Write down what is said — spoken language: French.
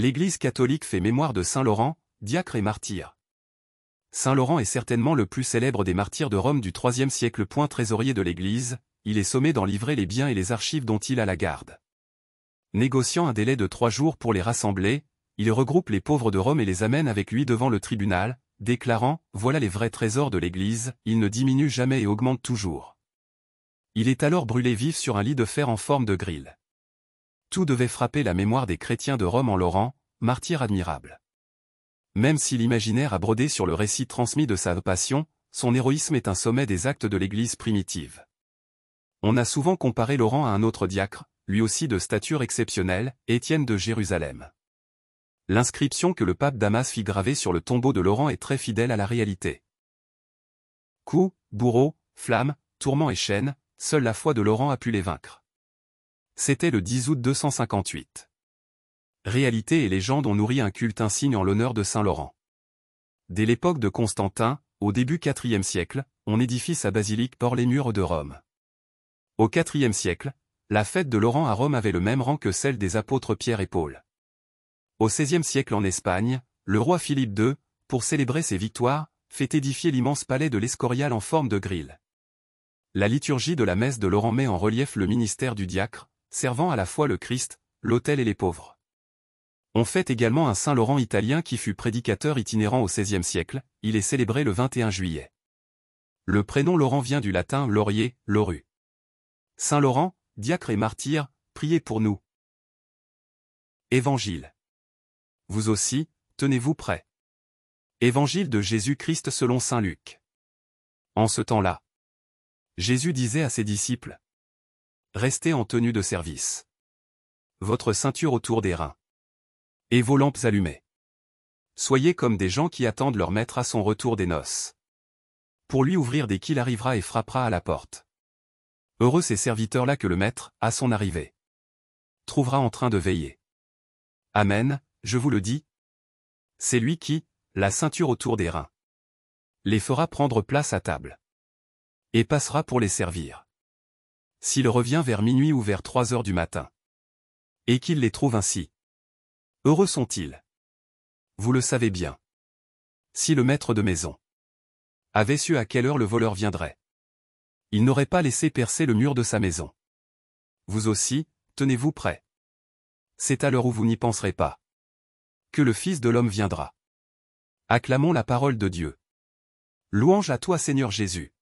L'Église catholique fait mémoire de Saint Laurent, diacre et martyr. Saint Laurent est certainement le plus célèbre des martyrs de Rome du IIIe siècle. Trésorier de l'Église, il est sommé d'en livrer les biens et les archives dont il a la garde. Négociant un délai de 3 jours pour les rassembler, il regroupe les pauvres de Rome et les amène avec lui devant le tribunal, déclarant « Voilà les vrais trésors de l'Église, ils ne diminuent jamais et augmentent toujours ». Il est alors brûlé vif sur un lit de fer en forme de grille. Tout devait frapper la mémoire des chrétiens de Rome en Laurent, martyr admirable. Même si l'imaginaire a brodé sur le récit transmis de sa passion, son héroïsme est un sommet des actes de l'Église primitive. On a souvent comparé Laurent à un autre diacre, lui aussi de stature exceptionnelle, Étienne de Jérusalem. L'inscription que le pape Damas fit graver sur le tombeau de Laurent est très fidèle à la réalité. Coups, bourreaux, flammes, tourments et chaînes, seule la foi de Laurent a pu les vaincre. C'était le 10 août 258. Réalité et légende ont nourri un culte insigne en l'honneur de Saint Laurent. Dès l'époque de Constantin, au début IVe siècle, on édifie sa basilique hors les murs de Rome. Au IVe siècle, la fête de Laurent à Rome avait le même rang que celle des apôtres Pierre et Paul. Au XVIe siècle en Espagne, le roi Philippe II, pour célébrer ses victoires, fait édifier l'immense palais de l'Escorial en forme de grille. La liturgie de la messe de Laurent met en relief le ministère du diacre, servant à la fois le Christ, l'autel et les pauvres. On fête également un Saint Laurent italien qui fut prédicateur itinérant au XVIe siècle, il est célébré le 21 juillet. Le prénom Laurent vient du latin laurier, laurus. Saint Laurent, diacre et martyr, priez pour nous. Évangile. Vous aussi, tenez-vous prêts. Évangile de Jésus-Christ selon saint Luc. En ce temps-là, Jésus disait à ses disciples: Restez en tenue de service. Votre ceinture autour des reins. Et vos lampes allumées. Soyez comme des gens qui attendent leur maître à son retour des noces. Pour lui ouvrir dès qu'il arrivera et frappera à la porte. Heureux ces serviteurs-là que le maître, à son arrivée, trouvera en train de veiller. Amen, je vous le dis. C'est lui qui, la ceinture autour des reins, les fera prendre place à table. Et passera pour les servir. S'il revient vers minuit ou vers 3 heures du matin. Et qu'il les trouve ainsi. Heureux sont-ils. Vous le savez bien. Si le maître de maison avait su à quelle heure le voleur viendrait, il n'aurait pas laissé percer le mur de sa maison. Vous aussi, tenez-vous prêts. C'est à l'heure où vous n'y penserez pas que le Fils de l'homme viendra. Acclamons la parole de Dieu. Louange à toi Seigneur Jésus.